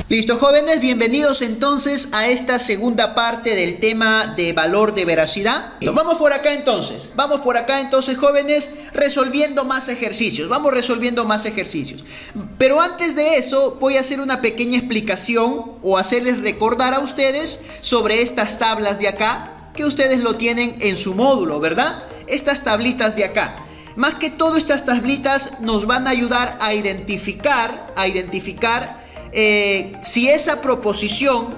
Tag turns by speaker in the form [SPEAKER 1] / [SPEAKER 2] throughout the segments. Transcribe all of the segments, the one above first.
[SPEAKER 1] Listo, jóvenes, bienvenidos entonces a esta segunda parte del tema de valor de veracidad. Vamos por acá entonces, jóvenes, resolviendo más ejercicios. Vamos resolviendo más ejercicios. Pero antes de eso, voy a hacer una pequeña explicación o hacerles recordar a ustedes sobre estas tablas de acá, que ustedes lo tienen en su módulo, ¿verdad? Estas tablitas de acá. Más que todo, estas tablitas nos van a ayudar a identificar si esa proposición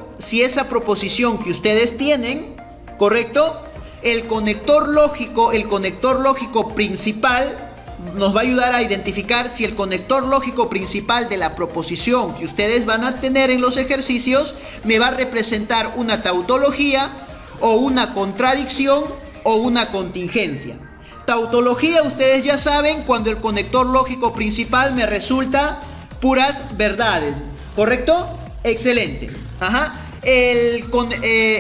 [SPEAKER 1] que ustedes tienen, ¿correcto? El conector lógico principal nos va a ayudar a identificar si el conector lógico principal de la proposición que ustedes van a tener en los ejercicios me va a representar una tautología o una contradicción o una contingencia. Tautología, ustedes ya saben, cuando el conector lógico principal me resulta puras verdades. ¿Correcto? Excelente. Ajá.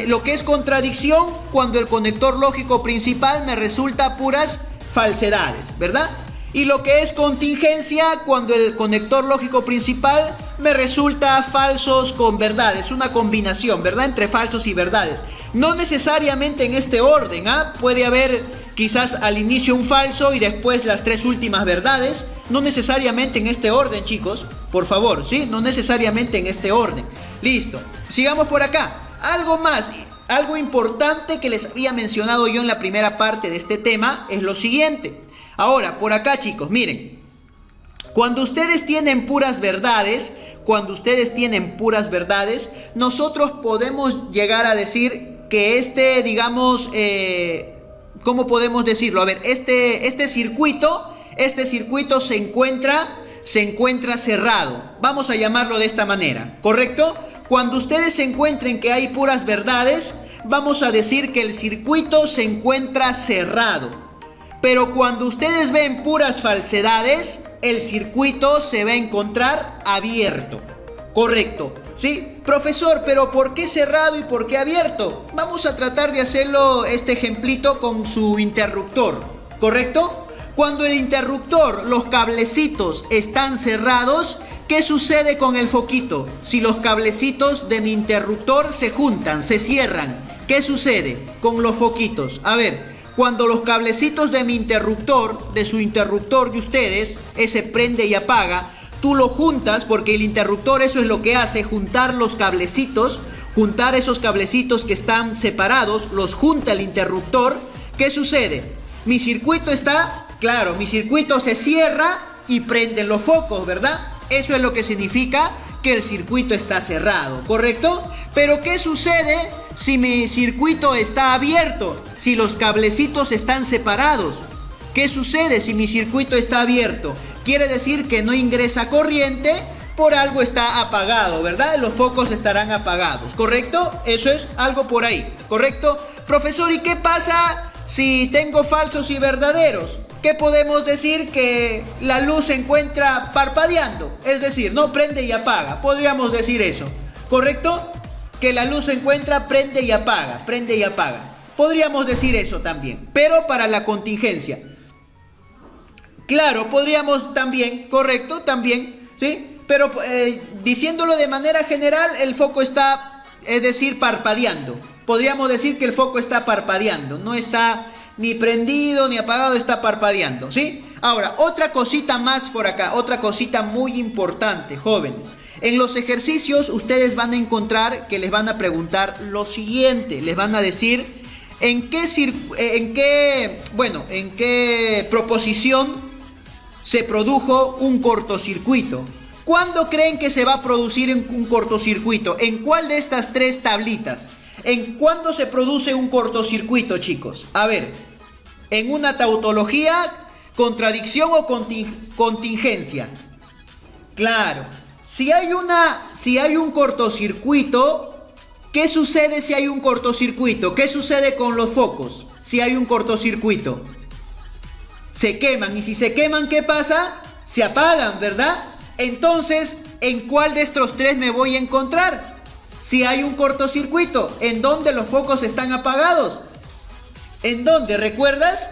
[SPEAKER 1] Lo que es contradicción, cuando el conector lógico principal me resulta puras falsedades, ¿verdad? Y lo que es contingencia, cuando el conector lógico principal me resulta falsos con verdades, una combinación, ¿verdad? Entre falsos y verdades. No necesariamente en este orden, ¿ah? Puede haber quizás al inicio un falso y después las tres últimas verdades. No necesariamente en este orden, chicos, por favor, ¿sí? No necesariamente en este orden. Listo, sigamos por acá. Algo más, algo importante que les había mencionado yo en la primera parte de este tema es lo siguiente. Ahora, por acá, chicos, miren, cuando ustedes tienen puras verdades, nosotros podemos llegar a decir que digamos, ¿cómo podemos decirlo? A ver, este circuito se encuentra cerrado. Vamos a llamarlo de esta manera, ¿correcto? Cuando ustedes se encuentren que hay puras verdades, vamos a decir que el circuito se encuentra cerrado. Pero cuando ustedes ven puras falsedades, el circuito se va a encontrar abierto. Correcto, ¿sí? Profesor, pero ¿por qué cerrado y por qué abierto? Vamos a tratar de hacerlo, este ejemplito, con su interruptor, ¿correcto? Cuando el interruptor, los cablecitos están cerrados, ¿qué sucede con el foquito? Si los cablecitos de mi interruptor se juntan, se cierran, ¿qué sucede con los foquitos? A ver, cuando los cablecitos de mi interruptor, de su interruptor de ustedes, ese prende y apaga, tú lo juntas, porque el interruptor eso es lo que hace, juntar los cablecitos, juntar esos cablecitos que están separados, los junta el interruptor. ¿Qué sucede? Mi circuito está, claro, mi circuito se cierra y prenden los focos, ¿verdad? Eso es lo que significa que el circuito está cerrado, ¿correcto? Pero ¿qué sucede si mi circuito está abierto? Si los cablecitos están separados. ¿Qué sucede si mi circuito está abierto? Quiere decir que no ingresa corriente, por algo está apagado, ¿verdad? Los focos estarán apagados, ¿correcto? Eso es algo por ahí, ¿correcto? Profesor, ¿y qué pasa si tengo falsos y verdaderos? ¿Qué podemos decir? Que la luz se encuentra parpadeando, es decir, no prende y apaga. Podríamos decir eso, ¿correcto? Que la luz se encuentra, prende y apaga. Podríamos decir eso también, pero para la contingencia. Claro, podríamos también, correcto, también, ¿sí? Pero diciéndolo de manera general, el foco está, es decir, parpadeando. Podríamos decir que el foco está parpadeando, no está ni prendido ni apagado, está parpadeando, ¿sí? Ahora, otra cosita más por acá, otra cosita muy importante, jóvenes. En los ejercicios ustedes van a encontrar que les van a preguntar lo siguiente, les van a decir en qué proposición se produjo un cortocircuito. ¿Cuándo creen que se va a producir un cortocircuito? ¿En cuál de estas tres tablitas? ¿En cuándo se produce un cortocircuito, chicos? A ver, ¿en una tautología, contradicción o contingencia? Claro. Si hay un cortocircuito, ¿qué sucede si hay un cortocircuito? ¿Qué sucede con los focos si hay un cortocircuito? Se queman, y si se queman, ¿qué pasa? Se apagan, ¿verdad? Entonces, ¿en cuál de estos tres me voy a encontrar? Si hay un cortocircuito, ¿en dónde los focos están apagados? ¿En dónde? ¿Recuerdas?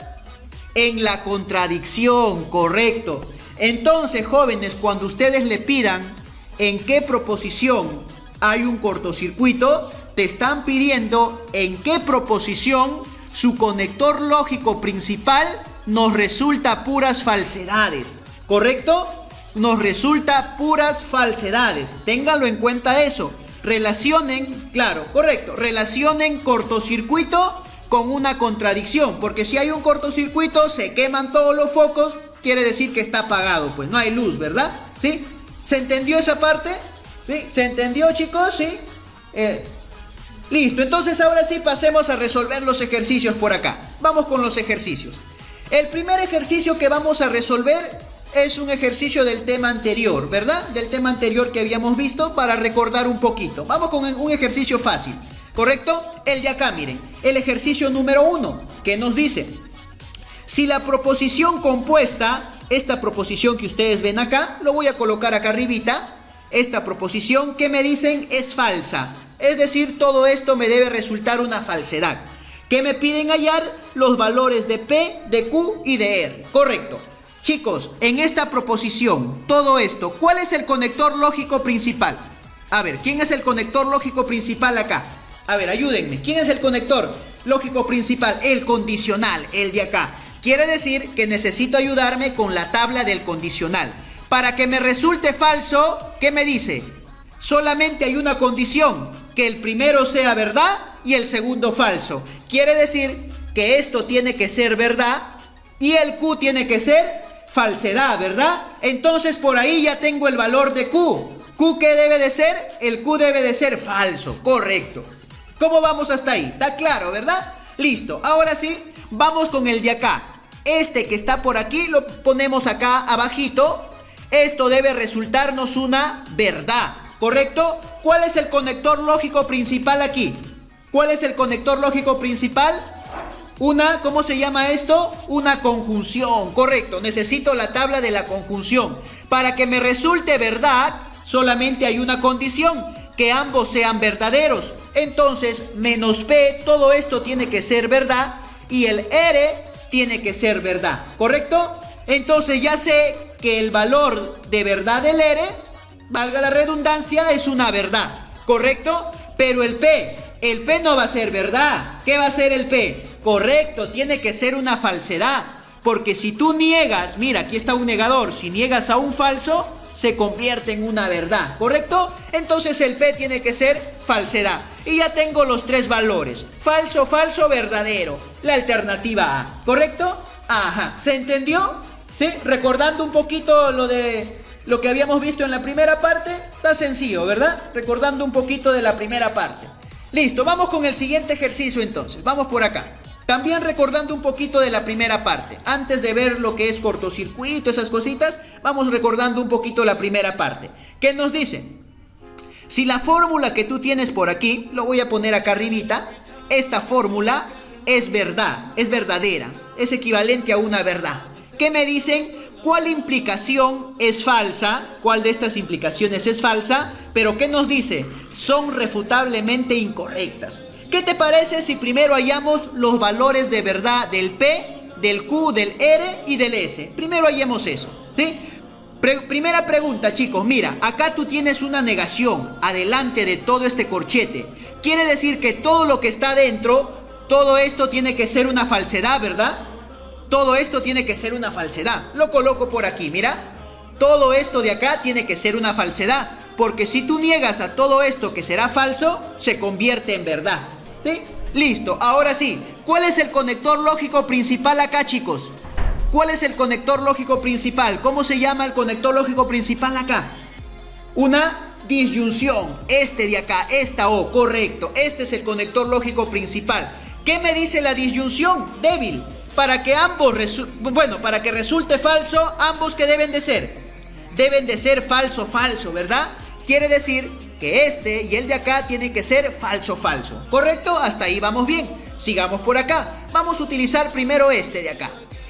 [SPEAKER 1] En la contradicción, correcto. Entonces, jóvenes, cuando ustedes le pidan en qué proposición hay un cortocircuito, te están pidiendo en qué proposición su conector lógico principal nos resulta puras falsedades, ¿correcto? Nos resulta puras falsedades. Ténganlo en cuenta eso. Relacionen, claro, correcto, relacionen cortocircuito con una contradicción, porque si hay un cortocircuito, se queman todos los focos, quiere decir que está apagado, pues no hay luz, ¿verdad? ¿Sí? ¿Se entendió esa parte? ¿Sí? ¿Se entendió, chicos? ¿Sí? Listo, entonces ahora sí pasemos a resolver los ejercicios por acá. Vamos con los ejercicios. El primer ejercicio que vamos a resolver es un ejercicio del tema anterior, ¿verdad? Del tema anterior que habíamos visto, para recordar un poquito. Vamos con un ejercicio fácil, ¿correcto? El de acá, miren, el ejercicio número 1, que nos dice: si la proposición compuesta, esta proposición que ustedes ven acá, lo voy a colocar acá arribita, esta proposición que me dicen es falsa. Es decir, todo esto me debe resultar una falsedad. ¿Qué me piden hallar? Los valores de P, de Q y de R. Correcto. Chicos, en esta proposición, todo esto, ¿cuál es el conector lógico principal? A ver, ¿quién es el conector lógico principal acá? A ver, ayúdenme. ¿Quién es el conector lógico principal? El condicional, el de acá. Quiere decir que necesito ayudarme con la tabla del condicional. Para que me resulte falso, ¿qué me dice? Solamente hay una condición: que el primero sea verdad y el segundo falso. Quiere decir que esto tiene que ser verdad y el Q tiene que ser falsedad, ¿verdad? Entonces por ahí ya tengo el valor de Q. ¿Q qué debe de ser? El Q debe de ser falso, correcto. ¿Cómo vamos hasta ahí? ¿Está claro, verdad? Listo, ahora sí, vamos con el de acá. Este que está por aquí lo ponemos acá abajito. Esto debe resultarnos una verdad, ¿correcto? ¿Cuál es el conector lógico principal aquí? ¿Cuál es el conector lógico principal? ¿Cómo se llama esto? Una conjunción, correcto. Necesito la tabla de la conjunción. Para que me resulte verdad, solamente hay una condición: que ambos sean verdaderos. Entonces, menos P, todo esto tiene que ser verdad, y el R tiene que ser verdad, ¿correcto? Entonces ya sé que el valor de verdad del R, valga la redundancia, es una verdad, ¿correcto? Pero el P no va a ser verdad. ¿Qué va a ser el P? Correcto, tiene que ser una falsedad. Porque si tú niegas, mira, aquí está un negador, si niegas a un falso, se convierte en una verdad, ¿correcto? Entonces el P tiene que ser falsedad. Y ya tengo los tres valores: falso, falso, verdadero. La alternativa A, ¿correcto? Ajá, ¿se entendió? ¿Sí? Recordando un poquito lo que habíamos visto en la primera parte, está sencillo, ¿verdad? Recordando un poquito de la primera parte. Listo, vamos con el siguiente ejercicio entonces. Vamos por acá. También recordando un poquito de la primera parte. Antes de ver lo que es cortocircuito, esas cositas, vamos recordando un poquito la primera parte. ¿Qué nos dice? Si la fórmula que tú tienes por aquí, lo voy a poner acá arribita, esta fórmula es verdad, es verdadera, es equivalente a una verdad. ¿Qué me dicen? ¿Cuál implicación es falsa? ¿Cuál de estas implicaciones es falsa? Pero ¿qué nos dice? Son refutablemente incorrectas. ¿Qué te parece si primero hallamos los valores de verdad del P, del Q, del R y del S? Primero hallemos eso, ¿sí? Primera pregunta, chicos, mira, acá tú tienes una negación adelante de todo este corchete. Quiere decir que todo lo que está dentro, todo esto tiene que ser una falsedad, ¿verdad? Todo esto tiene que ser una falsedad. Lo coloco por aquí, mira. Todo esto de acá tiene que ser una falsedad. Porque si tú niegas a todo esto que será falso, se convierte en verdad. ¿Sí? Listo, ahora sí. ¿Cuál es el conector lógico principal acá, chicos? ¿Cuál es el conector lógico principal? ¿Cómo se llama el conector lógico principal acá? Una disyunción. Este de acá, esta O, correcto. Este es el conector lógico principal. ¿Qué me dice la disyunción? Débil. Para que para que resulte falso, ambos ¿qué deben de ser? Deben de ser falso, falso, ¿verdad? Quiere decir que este y el de acá tienen que ser falso, falso. ¿Correcto? Hasta ahí vamos bien. Sigamos por acá. Vamos a utilizar primero este de acá.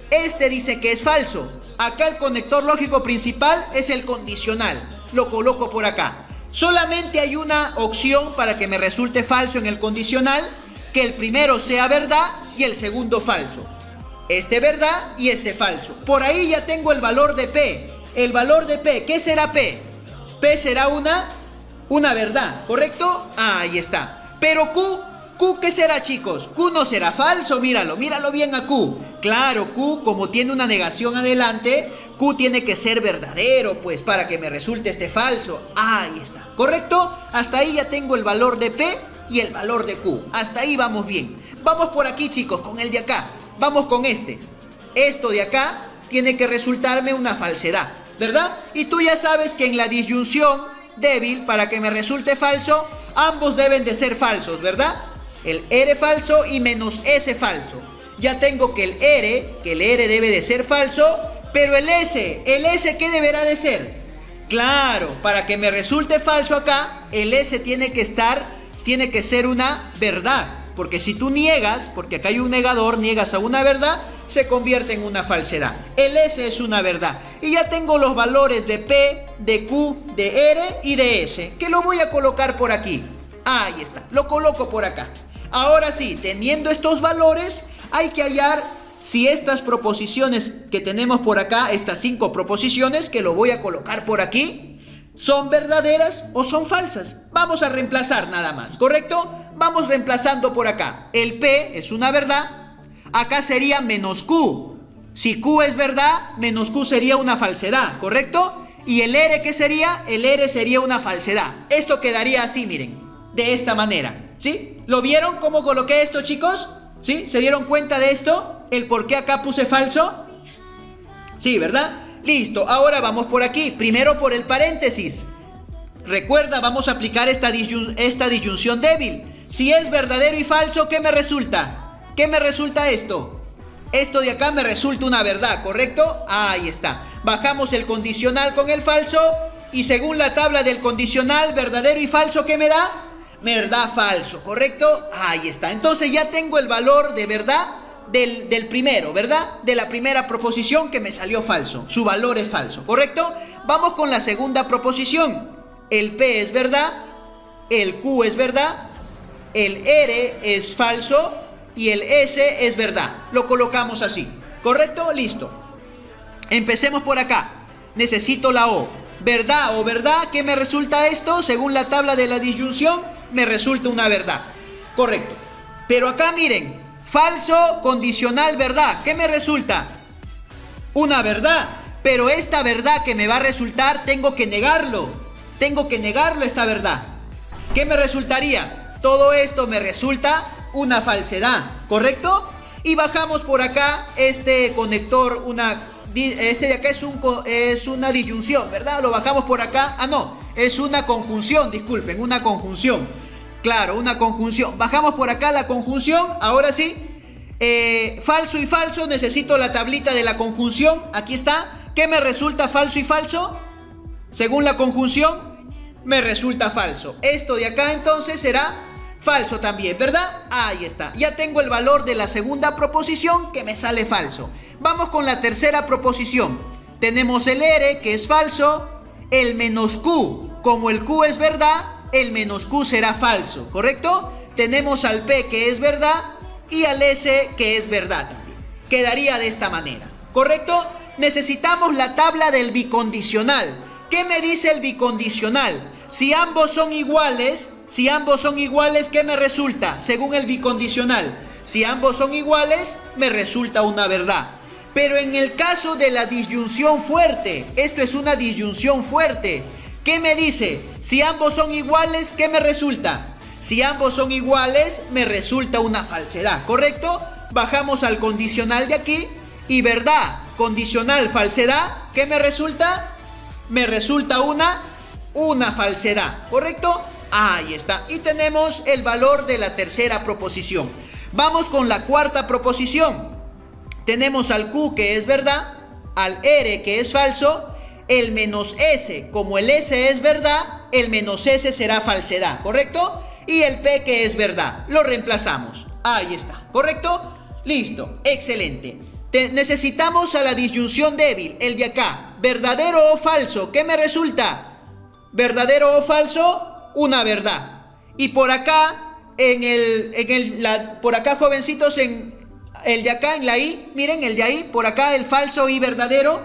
[SPEAKER 1] Este dice que es falso. Acá el conector lógico principal es el condicional. Lo coloco por acá. Solamente hay una opción para que me resulte falso en el condicional: que el primero sea verdad y el segundo falso. Este verdad y este falso. Por ahí ya tengo el valor de P. El valor de P, ¿qué será P? P será una verdad, ¿correcto? Ahí está. Pero Q, ¿qué será, chicos? Q no será falso, míralo bien a Q. Claro, Q, como tiene una negación adelante, Q tiene que ser verdadero, pues, para que me resulte este falso. Ahí está, ¿correcto? Hasta ahí ya tengo el valor de P y el valor de Q. Hasta ahí vamos bien. Vamos por aquí, chicos, con el de acá. Vamos con este. Esto de acá tiene que resultarme una falsedad, ¿verdad? Y tú ya sabes que en la disyunción débil, para que me resulte falso, ambos deben de ser falsos, ¿verdad? El R falso y menos S falso. Ya tengo que el R debe de ser falso, pero el S ¿qué deberá de ser? Claro, para que me resulte falso acá, el S tiene que ser una verdad. Porque si tú niegas, porque acá hay un negador, niegas a una verdad, se convierte en una falsedad. El S es una verdad. Y ya tengo los valores de P, de Q, de R y de S, que lo voy a colocar por aquí. Ahí está, lo coloco por acá. Ahora sí, teniendo estos valores, hay que hallar si estas proposiciones que tenemos por acá, estas 5 proposiciones que lo voy a colocar por aquí, ¿son verdaderas o son falsas? Vamos a reemplazar nada más, ¿correcto? Vamos reemplazando por acá. El P es una verdad. Acá sería menos Q. Si Q es verdad, menos Q sería una falsedad, ¿correcto? Y el R, ¿qué sería? El R sería una falsedad. Esto quedaría así, miren, de esta manera, ¿sí? ¿Lo vieron cómo coloqué esto, chicos? ¿Sí? ¿Se dieron cuenta de esto? ¿El por qué acá puse falso? Sí, ¿verdad? Listo, ahora vamos por aquí. Primero por el paréntesis. Recuerda, vamos a aplicar esta disyunción débil. Si es verdadero y falso, ¿qué me resulta? ¿Qué me resulta esto? Esto de acá me resulta una verdad, ¿correcto? Ahí está. Bajamos el condicional con el falso y según la tabla del condicional, verdadero y falso, ¿qué me da? Verdad, falso, ¿correcto? Ahí está. Entonces ya tengo el valor de verdad del primero, ¿verdad? De la primera proposición que me salió falso. Su valor es falso, ¿correcto? Vamos con la segunda proposición. El P es verdad, el Q es verdad, el R es falso y el S es verdad. Lo colocamos así, ¿correcto? Listo. Empecemos por acá. Necesito la O. ¿Verdad o verdad? ¿Qué me resulta esto? Según la tabla de la disyunción, me resulta una verdad. Correcto. Pero acá miren, falso, condicional, verdad. ¿Qué me resulta? Una verdad. Pero esta verdad que me va a resultar, tengo que negarlo. Tengo que negarlo esta verdad. ¿Qué me resultaría? Todo esto me resulta una falsedad, ¿correcto? Y bajamos por acá este conector, este de acá es una disyunción, ¿verdad? Lo bajamos por acá. Ah, no, es una conjunción, disculpen, una conjunción. Claro, una conjunción. Bajamos por acá la conjunción, ahora sí. Falso y falso, necesito la tablita de la conjunción. Aquí está. ¿Qué me resulta falso y falso? Según la conjunción, me resulta falso. Esto de acá entonces será falso también, ¿verdad? Ahí está. Ya tengo el valor de la segunda proposición que me sale falso. Vamos con la tercera proposición. Tenemos el R, que es falso, el menos Q. Como el Q es verdad, el menos Q será falso, ¿correcto? Tenemos al P, que es verdad, y al S, que es verdad también. Quedaría de esta manera, ¿correcto? Necesitamos la tabla del bicondicional. ¿Qué me dice el bicondicional? Si ambos son iguales, ¿qué me resulta? Según el bicondicional, si ambos son iguales, me resulta una verdad. Pero en el caso de la disyunción fuerte, esto es una disyunción fuerte, ¿qué me dice? Si ambos son iguales, ¿qué me resulta? Si ambos son iguales, me resulta una falsedad, ¿correcto? Bajamos al condicional de aquí y verdad, condicional, falsedad, ¿qué me resulta? Me resulta una falsedad, ¿correcto? Ahí está. Y tenemos el valor de la tercera proposición. Vamos con la cuarta proposición. Tenemos al Q, que es verdad, al R, que es falso, el menos S. Como el S es verdad, el menos S será falsedad, ¿correcto? Y el P, que es verdad. Lo reemplazamos. Ahí está, ¿correcto? Listo, excelente. Necesitamos a la disyunción débil, el de acá. ¿Verdadero o falso? ¿Qué me resulta? ¿Verdadero o falso? Una verdad. Y por acá, por acá, jovencitos, en el de acá, en la I, miren, el de ahí, por acá, el falso y verdadero.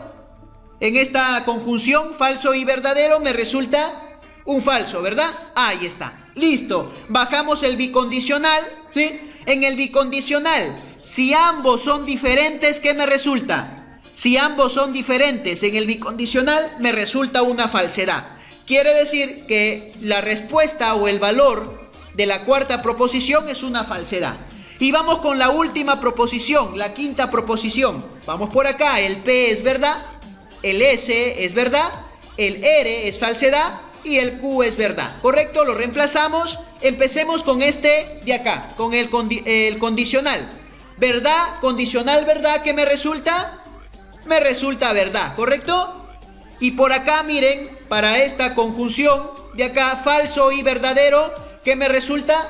[SPEAKER 1] En esta conjunción, falso y verdadero, me resulta un falso, ¿verdad? Ahí está. Listo. Bajamos el bicondicional, ¿sí? En el bicondicional, si ambos son diferentes, ¿qué me resulta? Si ambos son diferentes en el bicondicional, me resulta una falsedad. Quiere decir que la respuesta o el valor de la cuarta proposición es una falsedad. Y vamos con la última proposición, la quinta proposición. Vamos por acá, el P es verdad, el S es verdad, el R es falsedad y el Q es verdad. ¿Correcto? Lo reemplazamos. Empecemos con este de acá, con el condicional. ¿Verdad? Condicional, ¿verdad? ¿Qué me resulta? Me resulta verdad, ¿correcto? Y por acá, miren, para esta conjunción de acá, falso y verdadero, ¿qué me resulta?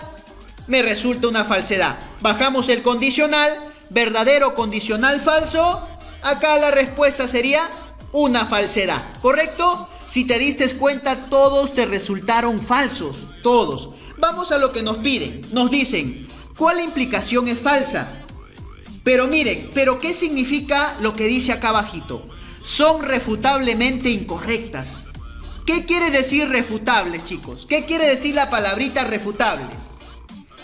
[SPEAKER 1] Me resulta una falsedad. Bajamos el condicional, verdadero, condicional, falso. Acá la respuesta sería una falsedad, ¿correcto? Si te diste cuenta, todos te resultaron falsos, todos. Vamos a lo que nos piden. Nos dicen, ¿cuál implicación es falsa? Pero miren, ¿pero qué significa lo que dice acá abajito? Son refutablemente incorrectas. ¿Qué quiere decir refutables, chicos? ¿Qué quiere decir la palabrita refutables?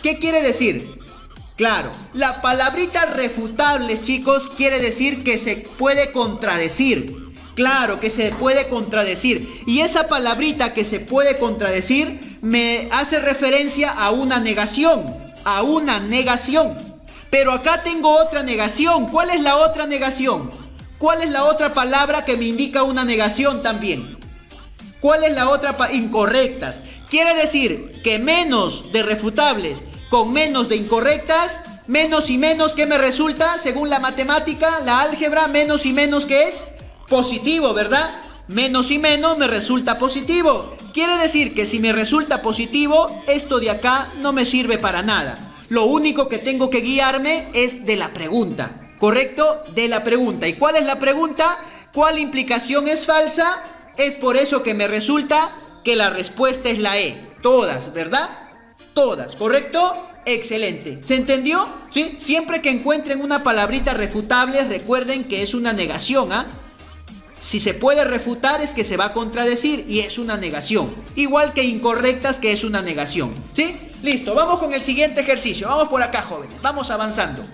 [SPEAKER 1] ¿Qué quiere decir? Claro, la palabrita refutables, chicos, quiere decir que se puede contradecir. Claro, que se puede contradecir. Y esa palabrita que se puede contradecir me hace referencia a una negación. A una negación. Pero acá tengo otra negación. ¿Cuál es la otra negación? ¿Cuál es la otra palabra que me indica una negación también? ¿Cuál es la otra? Incorrectas. Quiere decir que menos de refutables con menos de incorrectas, menos y menos, ¿qué me resulta? Según la matemática, la álgebra, menos y menos, ¿qué es? Positivo, ¿verdad? Menos y menos me resulta positivo. Quiere decir que si me resulta positivo, esto de acá no me sirve para nada. Lo único que tengo que guiarme es de la pregunta, ¿correcto? De la pregunta. ¿Y cuál es la pregunta? ¿Cuál implicación es falsa? Es por eso que me resulta que la respuesta es la E. Todas, ¿verdad? Todas, ¿correcto? Excelente. ¿Se entendió? ¿Sí? Siempre que encuentren una palabrita refutable, recuerden que es una negación, ¿ah? Si se puede refutar es que se va a contradecir y es una negación. Igual que incorrectas, que es una negación. ¿Sí? Listo, vamos con el siguiente ejercicio. Vamos por acá, jóvenes. Vamos avanzando.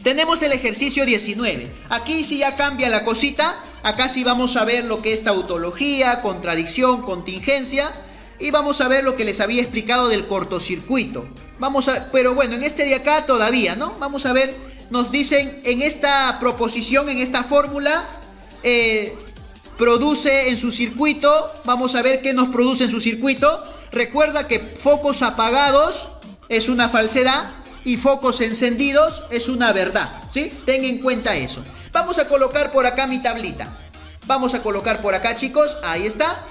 [SPEAKER 1] Tenemos el ejercicio 19. Aquí sí ya cambia la cosita. Acá sí vamos a ver lo que es tautología, contradicción, contingencia. Y vamos a ver lo que les había explicado del cortocircuito. Pero bueno, en este de acá todavía, ¿no? Vamos a ver, nos dicen en esta proposición, en esta fórmula, produce en su circuito. Vamos a ver qué nos produce en su circuito. Recuerda que focos apagados es una falsedad y focos encendidos es una verdad, ¿sí? Ten en cuenta eso. Vamos a colocar por acá mi tablita. Vamos a colocar por acá, chicos. Ahí está.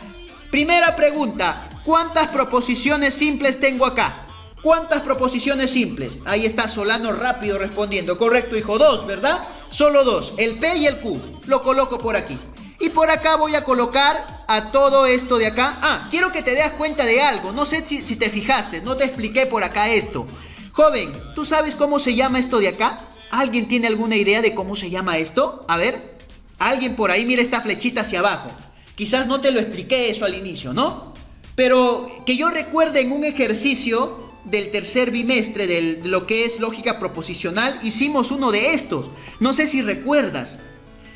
[SPEAKER 1] Primera pregunta. ¿Cuántas proposiciones simples tengo acá? ¿Cuántas proposiciones simples? Ahí está Solano rápido respondiendo. Correcto, hijo. 2, ¿verdad? Solo 2. El P y el Q. Lo coloco por aquí. Y por acá voy a colocar a todo esto de acá. Ah, quiero que te des cuenta de algo. No sé si te fijaste. No te expliqué por acá esto. Joven, ¿tú sabes cómo se llama esto de acá? ¿Alguien tiene alguna idea de cómo se llama esto? A ver. Alguien por ahí, mira esta flechita hacia abajo. Quizás no te lo expliqué eso al inicio, ¿no? Pero que yo recuerde en un ejercicio del tercer bimestre de lo que es lógica proposicional, hicimos uno de estos. No sé si recuerdas.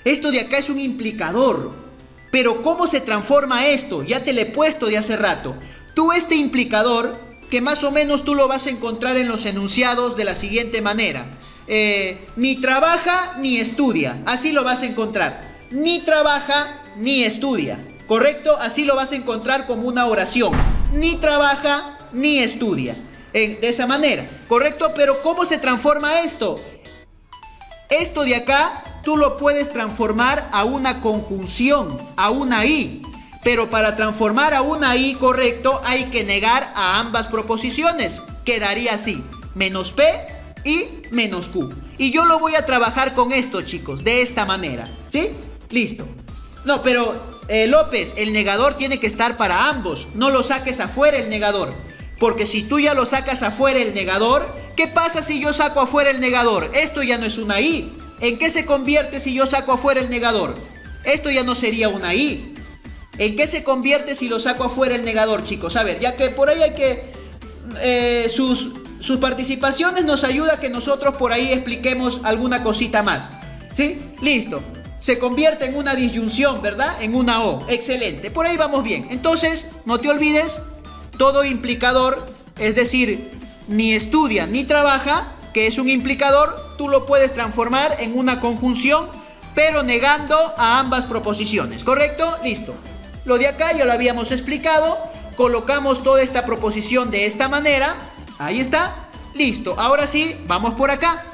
[SPEAKER 1] Esto de acá es un implicador. Pero ¿cómo se transforma esto? Ya te lo he puesto de hace rato. Tú este implicador, que más o menos tú lo vas a encontrar en los enunciados de la siguiente manera. Ni trabaja ni estudia. Así lo vas a encontrar. Ni trabaja ni estudia. ¿Correcto? Así lo vas a encontrar como una oración. Ni trabaja ni estudia. De esa manera. ¿Correcto? Pero ¿cómo se transforma esto? Esto de acá tú lo puedes transformar a una conjunción, a una I. Pero para transformar a una I, correcto, hay que negar a ambas proposiciones. Quedaría así. Menos P y menos Q. Y yo lo voy a trabajar con esto, chicos. De esta manera. ¿Sí? Listo. No, pero López, el negador tiene que estar para ambos. No lo saques afuera el negador. Porque si tú ya lo sacas afuera el negador, ¿qué pasa si yo saco afuera el negador? Esto ya no es una I. ¿En qué se convierte si yo saco afuera el negador? Esto ya no sería una I. ¿En qué se convierte si lo saco afuera el negador, chicos? A ver, ya que por ahí hay que... sus participaciones nos ayuda a que nosotros por ahí expliquemos alguna cosita más. ¿Sí? Listo. Se convierte en una disyunción, ¿verdad? En una O. Excelente. Por ahí vamos bien. Entonces, no te olvides, todo implicador, es decir, ni estudia ni trabaja, que es un implicador, tú lo puedes transformar en una conjunción, pero negando a ambas proposiciones. ¿Correcto? Listo. Lo de acá ya lo habíamos explicado. Colocamos toda esta proposición de esta manera. Ahí está. Listo. Ahora sí, vamos por acá.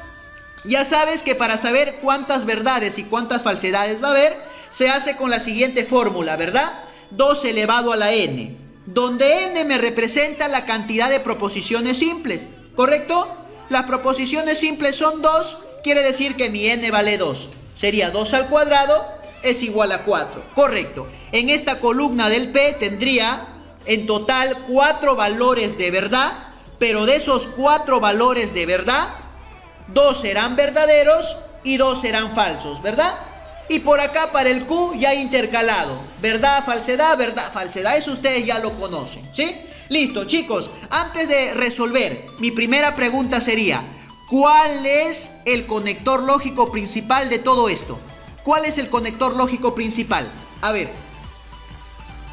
[SPEAKER 1] Ya sabes que para saber cuántas verdades y cuántas falsedades va a haber, se hace con la siguiente fórmula, ¿verdad? 2 elevado a la n, donde n me representa la cantidad de proposiciones simples, ¿correcto? Las proposiciones simples son 2, quiere decir que mi n vale 2. Sería 2 al cuadrado es igual a 4, correcto. En esta columna del P tendría en total 4 valores de verdad, pero de esos 4 valores de verdad, 2 serán verdaderos y 2 serán falsos, ¿verdad? Y por acá para el Q ya intercalado, verdad, falsedad, eso ustedes ya lo conocen, ¿sí? Listo, chicos, antes de resolver, mi primera pregunta sería, ¿cuál es el conector lógico principal de todo esto? ¿Cuál es el conector lógico principal? A ver,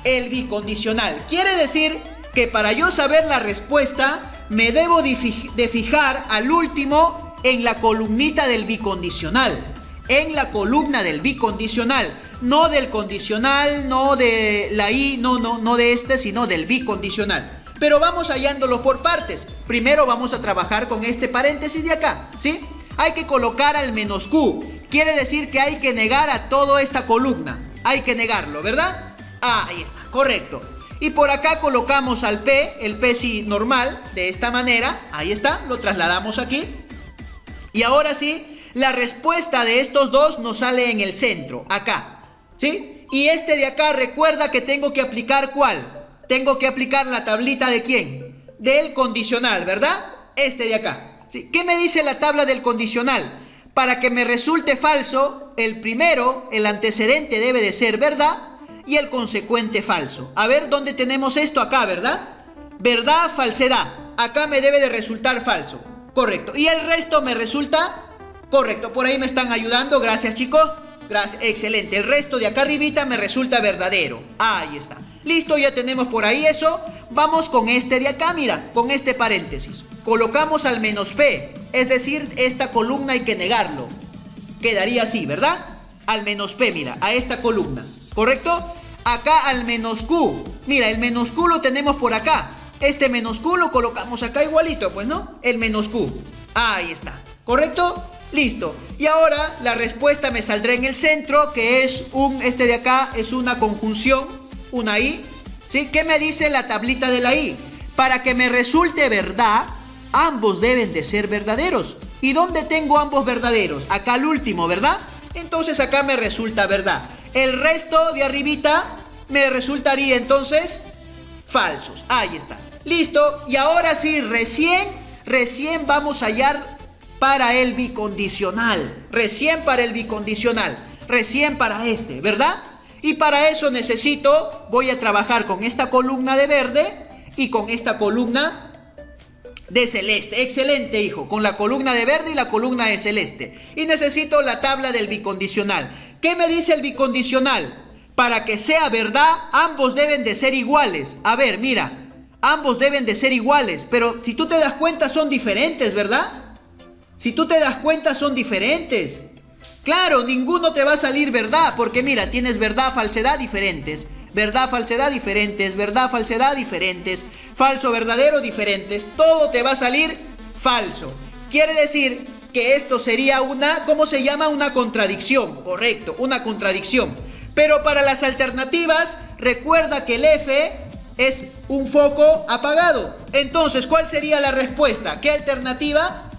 [SPEAKER 1] el bicondicional. Quiere decir que para yo saber la respuesta, me debo de fijar al último en la columnita del bicondicional. En la columna del bicondicional. No del condicional, no de la I, no de este, sino del bicondicional. Pero vamos hallándolo por partes. Primero vamos a trabajar con este paréntesis de acá, ¿sí? Hay que colocar al menos Q. Quiere decir que hay que negar a toda esta columna. Hay que negarlo, ¿verdad? Ah, ahí está, correcto. Y por acá colocamos al P, el P sí normal, de esta manera. Ahí está, lo trasladamos aquí. Y ahora sí, la respuesta de estos dos nos sale en el centro, acá, ¿sí? Y este de acá, recuerda que tengo que aplicar ¿cuál? Tengo que aplicar la tablita de ¿quién? Del condicional, ¿verdad? Este de acá, ¿sí? ¿Qué me dice la tabla del condicional? Para que me resulte falso, el primero, el antecedente debe de ser verdad y el consecuente falso. A ver, ¿dónde tenemos esto? Acá, ¿verdad? Verdad, falsedad. Acá me debe de resultar falso. Correcto. Y el resto me resulta correcto. Por ahí me están ayudando. Gracias, chicos. Gracias. Excelente. El resto de acá arribita me resulta verdadero. Ahí está. Listo, ya tenemos por ahí eso. Vamos con este de acá, mira. Con este paréntesis. Colocamos al menos P. Es decir, esta columna hay que negarlo. Quedaría así, ¿verdad? Al menos P, mira. A esta columna. ¿Correcto? Acá al menos Q. Mira, el menos Q lo tenemos por acá. Este menos Q lo colocamos acá igualito, pues, ¿no? El menos Q. Ahí está. ¿Correcto? Listo. Y ahora la respuesta me saldrá en el centro, que es este de acá es una conjunción, una I. ¿Sí? ¿Qué me dice la tablita de la I? Para que me resulte verdad, ambos deben de ser verdaderos. ¿Y dónde tengo ambos verdaderos? Acá al último, ¿verdad? Entonces acá me resulta verdad. El resto de arribita me resultaría entonces falsos. Ahí está. Listo, y ahora sí, recién vamos a hallar para el bicondicional. Recién para el bicondicional. Recién para este, ¿verdad? Y para eso voy a trabajar con esta columna de verde y con esta columna de celeste. Excelente, hijo. Con la columna de verde y la columna de celeste. Y necesito la tabla del bicondicional. ¿Qué me dice el bicondicional? Para que sea verdad, ambos deben de ser iguales. A ver, mira. Ambos deben de ser iguales, pero si tú te das cuenta son diferentes, ¿verdad? Si tú te das cuenta son diferentes. Claro, ninguno te va a salir verdad, porque mira, tienes verdad, falsedad diferentes, verdad, falsedad diferentes, verdad, falsedad diferentes, falso, verdadero diferentes, todo te va a salir falso. Quiere decir que esto sería ¿cómo se llama? Una contradicción, correcto, una contradicción. Pero para las alternativas, recuerda que el F es un foco apagado. Entonces, ¿cuál sería la respuesta? ¿Qué alternativa?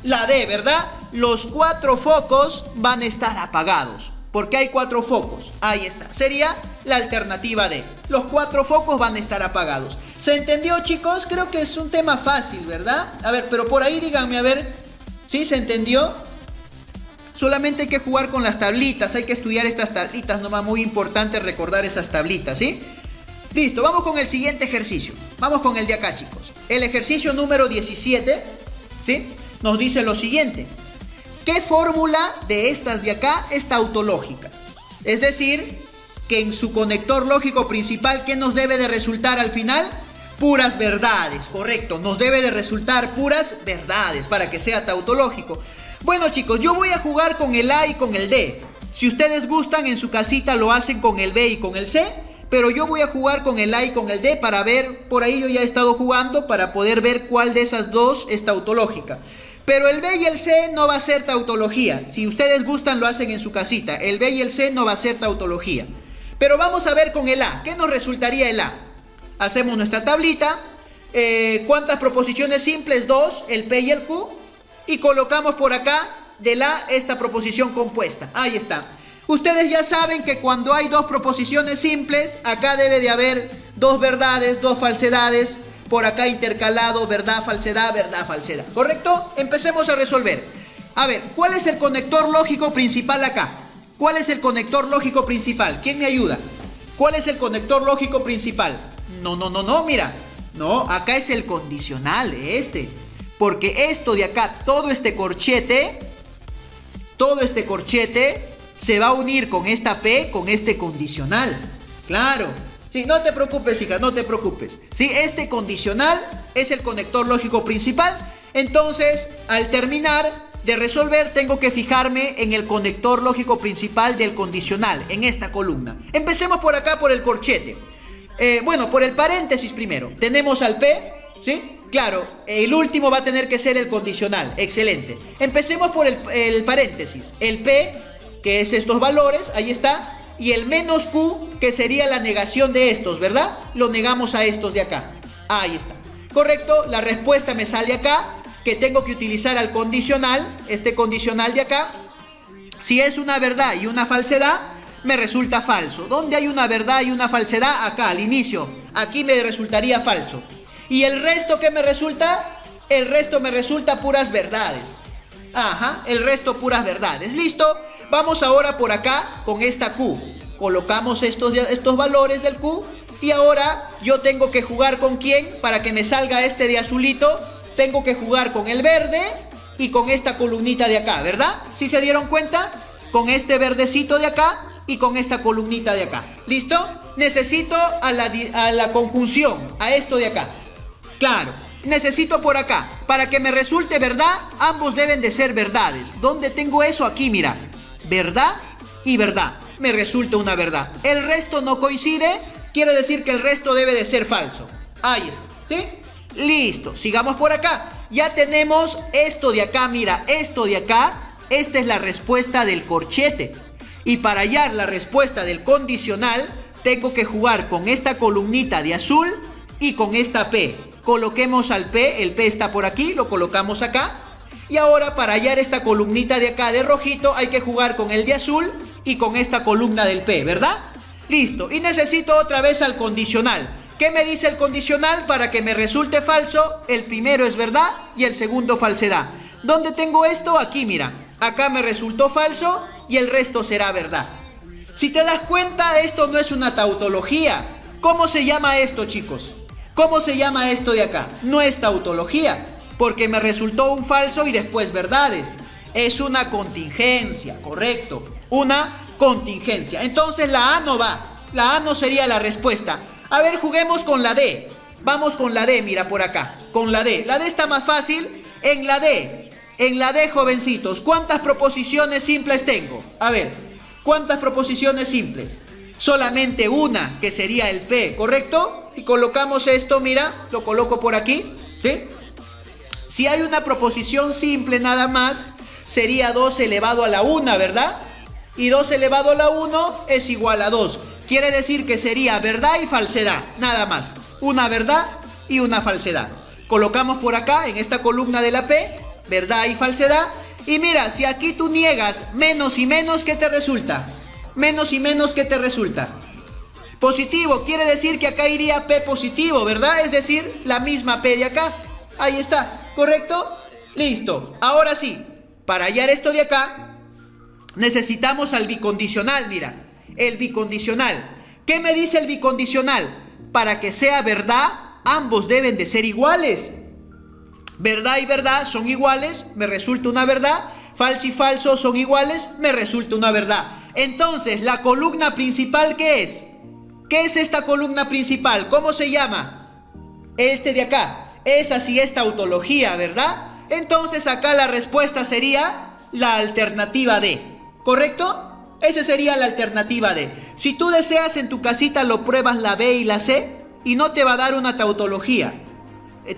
[SPEAKER 1] La D, ¿verdad? Los 4 focos van a estar apagados. Porque hay 4 focos. Ahí está. Sería la alternativa D. Los 4 focos van a estar apagados. ¿Se entendió, chicos? Creo que es un tema fácil, ¿verdad? A ver, pero por ahí díganme, a ver. ¿Sí se entendió? Solamente hay que jugar con las tablitas, hay que estudiar estas tablitas, nomás muy importante recordar esas tablitas, ¿sí? Listo, vamos con el siguiente ejercicio. Vamos con el de acá, chicos. El ejercicio número 17, ¿sí? Nos dice lo siguiente. ¿Qué fórmula de estas de acá es tautológica? Es decir, que en su conector lógico principal, ¿qué nos debe de resultar al final? Puras verdades, correcto. Nos debe de resultar puras verdades para que sea tautológico. Bueno, chicos, yo voy a jugar con el A y con el D. Si ustedes gustan, en su casita lo hacen con el B y con el C. Pero yo voy a jugar con el A y con el D para ver, por ahí yo ya he estado jugando para poder ver cuál de esas dos es tautológica. Pero el B y el C no va a ser tautología. Si ustedes gustan, lo hacen en su casita. El B y el C no va a ser tautología. Pero vamos a ver con el A. ¿Qué nos resultaría el A? Hacemos nuestra tablita. ¿Cuántas proposiciones simples? 2, el P y el Q. Y colocamos por acá del A esta proposición compuesta. Ahí está. Ustedes ya saben que cuando hay dos proposiciones simples, acá debe de haber dos verdades, dos falsedades. Por acá intercalado, verdad, falsedad, ¿correcto? Empecemos a resolver. A ver, ¿cuál es el conector lógico principal acá? ¿Cuál es el conector lógico principal? ¿Quién me ayuda? ¿Cuál es el conector lógico principal? No, mira. No, acá es el condicional, Porque esto de acá, todo este corchete se va a unir con esta P, con este condicional. Claro. Sí, no te preocupes, hija, no te preocupes. Sí, este condicional es el conector lógico principal. Entonces, al terminar de resolver, tengo que fijarme en el conector lógico principal del condicional, en esta columna. Empecemos por acá, por el corchete. Bueno, por el paréntesis primero. Tenemos al P, ¿sí? Claro, el último va a tener que ser el condicional. Excelente. Empecemos por el paréntesis. El P, que es estos valores, ahí está. Y el menos Q, que sería la negación de estos, ¿verdad? Lo negamos a estos de acá. Ahí está. Correcto, la respuesta me sale acá, que tengo que utilizar al condicional, este condicional de acá. Si es una verdad y una falsedad, me resulta falso. ¿Dónde hay una verdad y una falsedad? Acá, al inicio. Aquí me resultaría falso. ¿Y el resto qué me resulta? El resto me resulta puras verdades. Ajá, el resto puras verdades. ¿Listo? Vamos ahora por acá con esta Q. Colocamos estos valores del Q. Y ahora yo tengo que jugar con quién para que me salga este de azulito. Tengo que jugar con el verde y con esta columnita de acá, ¿verdad? ¿Sí se dieron cuenta? Con este verdecito de acá y con esta columnita de acá. ¿Listo? Necesito a la conjunción, a esto de acá. Claro. Necesito por acá, para que me resulte verdad, ambos deben de ser verdades. ¿Dónde tengo eso? Aquí, mira. Verdad y verdad. Me resulta una verdad. El resto no coincide, quiere decir que el resto debe de ser falso. Ahí está, ¿sí? Listo, sigamos por acá. Ya tenemos esto de acá, mira, esto de acá. Esta es la respuesta del corchete. Y para hallar la respuesta del condicional, tengo que jugar con esta columnita de azul y con esta P. Coloquemos al P, el P está por aquí, lo colocamos acá. Y ahora para hallar esta columnita de acá de rojito hay que jugar con el de azul y con esta columna del P, ¿verdad? Listo, y necesito otra vez al condicional. ¿Qué me dice el condicional? Para que me resulte falso, el primero es verdad y el segundo falsedad. ¿Dónde tengo esto? Aquí, mira. Acá me resultó falso y el resto será verdad. Si te das cuenta, esto no es una tautología. ¿Cómo se llama esto, chicos? ¿Cómo se llama esto de acá? No es tautología, porque me resultó un falso y después verdades. Es una contingencia, correcto. Una contingencia. Entonces la A no va. La A no sería la respuesta. A ver, juguemos con la D. Vamos con la D, mira por acá. Con la D. La D está más fácil. En la D, jovencitos, ¿cuántas proposiciones simples tengo? A ver, ¿cuántas proposiciones simples? Solamente una, que sería el P, ¿correcto? Y colocamos esto, mira, lo coloco por aquí, ¿sí? Si hay una proposición simple nada más, sería 2 elevado a la 1, ¿verdad? Y 2 elevado a la 1 es igual a 2. Quiere decir que sería verdad y falsedad, nada más. Una verdad y una falsedad. Colocamos por acá, en esta columna de la P, verdad y falsedad. Y mira, si aquí tú niegas menos y menos, ¿qué te resulta? Menos y menos, ¿qué te resulta? Positivo, quiere decir que acá iría P positivo, ¿verdad? Es decir, la misma P de acá. Ahí está, ¿correcto? Listo. Ahora sí, para hallar esto de acá, necesitamos al bicondicional, mira, el bicondicional. ¿Qué me dice el bicondicional? Para que sea verdad, ambos deben de ser iguales. Verdad y verdad son iguales, me resulta una verdad. Falso y falso son iguales, me resulta una verdad. Entonces, la columna principal, ¿qué es? ¿Qué es esta columna principal? ¿Cómo se llama? Este de acá. Es así esta tautología, ¿verdad? Entonces acá la respuesta sería la alternativa D, ¿correcto? Esa sería la alternativa D. Si tú deseas, en tu casita lo pruebas la B y la C y no te va a dar una tautología.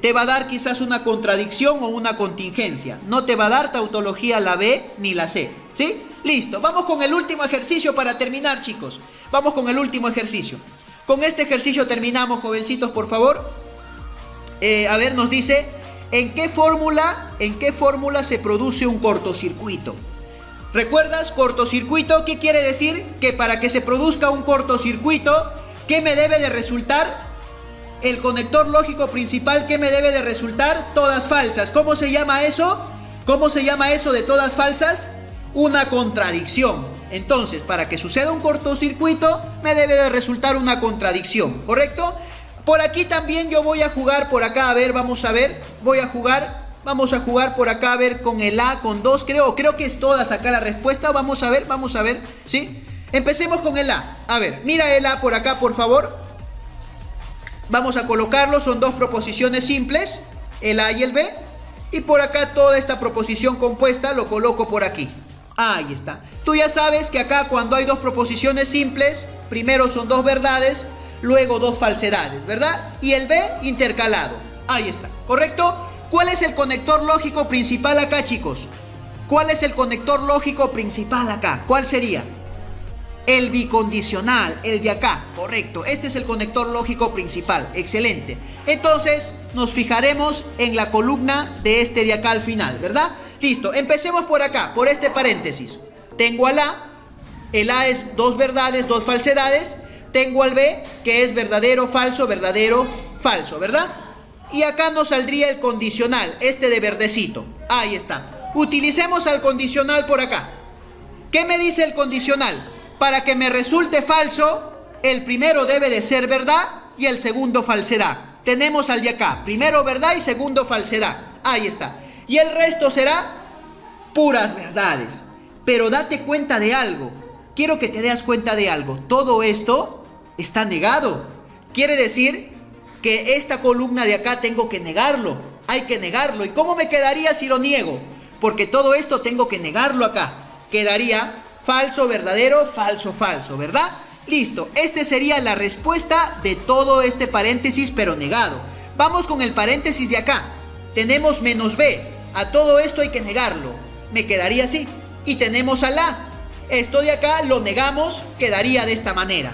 [SPEAKER 1] Te va a dar quizás una contradicción o una contingencia. No te va a dar tautología la B ni la C, ¿sí? Listo, vamos con el último ejercicio para terminar, chicos. Vamos con el último ejercicio. Con este ejercicio terminamos, jovencitos, por favor. A ver, nos dice, ¿en qué fórmula se produce un cortocircuito? ¿Recuerdas cortocircuito? ¿Qué quiere decir? Que para que se produzca un cortocircuito, ¿qué me debe de resultar? El conector lógico principal, ¿qué me debe de resultar? Todas falsas. ¿Cómo se llama eso? ¿Cómo se llama eso de todas falsas? Una contradicción. Entonces, para que suceda un cortocircuito, me debe de resultar una contradicción, ¿correcto? Por aquí también yo voy a jugar por acá, a ver, vamos a ver. Vamos a jugar por acá, a ver, con el A, con 2, creo que es todas acá la respuesta. Vamos a ver, ¿sí? Empecemos con el A. A ver, mira el A por acá, por favor. Vamos a colocarlo, son dos proposiciones simples, el A y el B. Y por acá toda esta proposición compuesta lo coloco por aquí. Ahí está. Tú ya sabes que acá cuando hay dos proposiciones simples, primero son dos verdades, luego dos falsedades, ¿verdad? Y el B intercalado. Ahí está, ¿correcto? ¿Cuál es el conector lógico principal acá, chicos? ¿Cuál es el conector lógico principal acá? ¿Cuál sería? El bicondicional, el de acá, correcto. Este es el conector lógico principal, excelente. Entonces nos fijaremos en la columna de este de acá al final, ¿verdad? Listo, empecemos por acá, por este paréntesis. Tengo al A, el A es dos verdades, dos falsedades. Tengo al B, que es verdadero, falso, ¿verdad? Y acá nos saldría el condicional, este de verdecito. Ahí está. Utilicemos al condicional por acá. ¿Qué me dice el condicional? Para que me resulte falso, el primero debe de ser verdad y el segundo falsedad. Tenemos al de acá, primero verdad y segundo falsedad. Ahí está. Y el resto será puras verdades. Pero date cuenta de algo. Quiero que te des cuenta de algo. Todo esto está negado. Quiere decir que esta columna de acá tengo que negarlo. Hay que negarlo. ¿Y cómo me quedaría si lo niego? Porque todo esto tengo que negarlo acá. Quedaría falso, verdadero, falso, falso, ¿verdad? Listo. Esta sería la respuesta de todo este paréntesis, pero negado. Vamos con el paréntesis de acá. Tenemos menos B. A todo esto hay que negarlo. Me quedaría así. Y tenemos al A. Esto de acá lo negamos, quedaría de esta manera.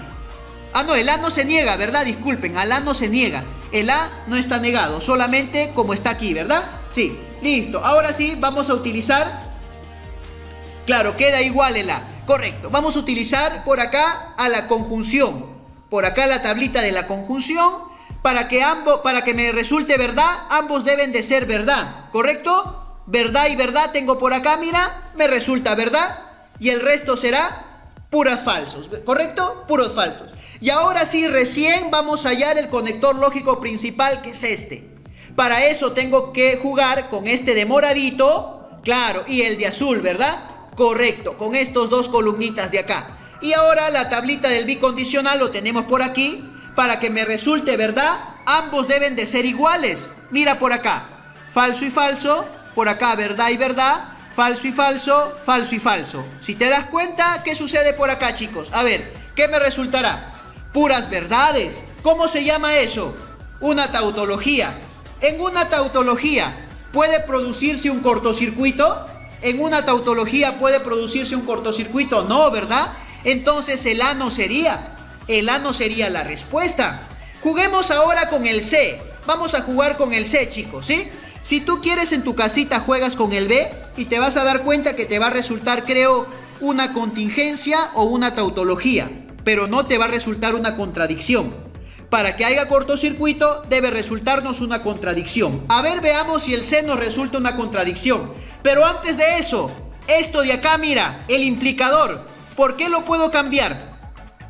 [SPEAKER 1] Ah, no, el A no se niega, ¿verdad? Disculpen, al A no se niega. El A no está negado, solamente como está aquí, ¿verdad? Sí, listo. Ahora sí, vamos a utilizar... Claro, queda igual el A. Correcto. Vamos a utilizar por acá a la conjunción. Por acá la tablita de la conjunción. Para que me resulte verdad, ambos deben de ser verdad. ¿Correcto? Verdad y verdad tengo por acá, mira. Me resulta verdad. Y el resto será puros falsos. ¿Correcto? Puros falsos. Y ahora sí, recién vamos a hallar el conector lógico principal, que es este. Para eso tengo que jugar con este de moradito. Claro, y el de azul, ¿verdad? Correcto, con estos dos columnitas de acá. Y ahora la tablita del bicondicional lo tenemos por aquí. Para que me resulte verdad, ambos deben de ser iguales. Mira por acá, falso y falso. Por acá, verdad y verdad. Falso y falso, falso y falso. Si te das cuenta, ¿qué sucede por acá, chicos? A ver, ¿qué me resultará? Puras verdades. ¿Cómo se llama eso? Una tautología. En una tautología, ¿puede producirse un cortocircuito? ¿En una tautología puede producirse un cortocircuito? No, ¿verdad? Entonces el A no sería. El A no sería la respuesta. Juguemos ahora con el C. Vamos a jugar con el C, chicos, ¿sí? Si tú quieres, en tu casita juegas con el B y te vas a dar cuenta que te va a resultar, creo, una contingencia o una tautología, pero no te va a resultar una contradicción. Para que haya cortocircuito debe resultarnos una contradicción. A ver, veamos si el C nos resulta una contradicción. Pero antes de eso, Esto de acá, mira, el implicador. ¿Por qué lo puedo cambiar?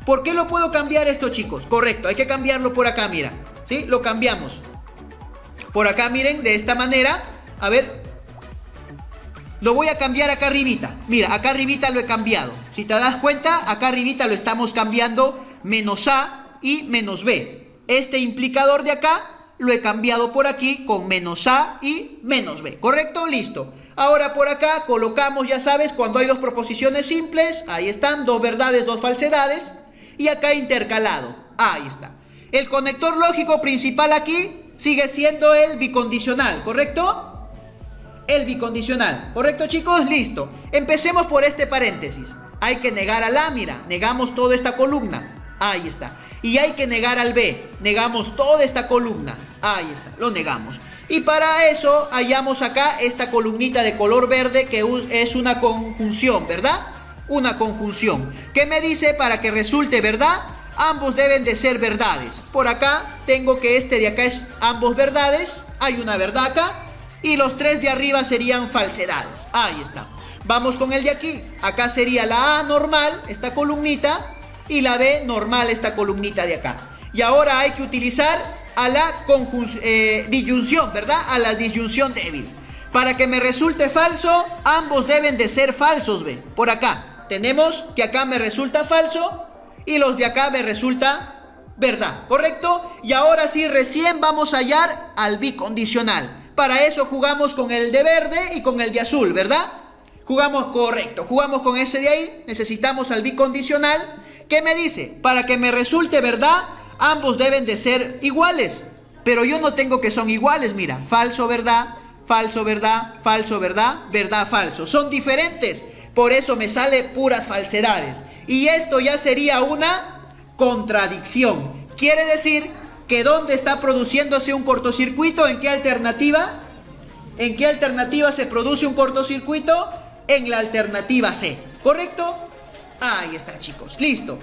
[SPEAKER 1] ¿Por qué lo puedo cambiar esto, chicos? Correcto, hay que cambiarlo por acá, mira. ¿Sí? Lo cambiamos. Por acá, miren, de esta manera. A ver. Lo voy a cambiar acá arribita. Mira, acá arribita lo he cambiado. Si te das cuenta, acá arribita lo estamos cambiando menos A y menos B. Este implicador de acá lo he cambiado por aquí con menos A y menos B. ¿Correcto? Listo. Ahora por acá colocamos, ya sabes, cuando hay dos proposiciones simples, ahí están, dos verdades, dos falsedades. Y acá intercalado. Ahí está. El conector lógico principal aquí sigue siendo el bicondicional, ¿correcto? El bicondicional, ¿correcto, chicos? Listo. Empecemos por este paréntesis. Hay que negar al A, mira, negamos toda esta columna. Ahí está. Y hay que negar al B, negamos toda esta columna. Ahí está, lo negamos. Y para eso hallamos acá esta columnita de color verde que es una conjunción, ¿verdad? Una conjunción. ¿Qué me dice? Para que resulte verdad, ambos deben de ser verdades. Por acá tengo que este de acá es ambos verdades. Hay una verdad acá. Y los tres de arriba serían falsedades. Ahí está. Vamos con el de aquí. Acá sería la A normal, esta columnita. Y la B normal, esta columnita de acá. Y ahora hay que utilizar a la disyunción, ¿verdad? A la disyunción débil. Para que me resulte falso, ambos deben de ser falsos, ¿ve? Por acá. Tenemos que acá me resulta falso y los de acá me resulta verdad, ¿correcto? Y ahora sí, recién vamos a hallar al bicondicional. Para eso jugamos con el de verde y con el de azul, ¿verdad? Jugamos, correcto, jugamos con ese de ahí. Necesitamos al bicondicional. ¿Qué me dice? Para que me resulte verdad, ambos deben de ser iguales. Pero yo no tengo que son iguales, mira. Falso, verdad, falso, verdad, falso, verdad, verdad, falso. Son diferentes. Por eso me sale puras falsedades. Y esto ya sería una contradicción. Quiere decir que ¿dónde está produciéndose un cortocircuito? ¿En qué alternativa? ¿En qué alternativa se produce un cortocircuito? En la alternativa C, ¿correcto? Ahí está, chicos, listo.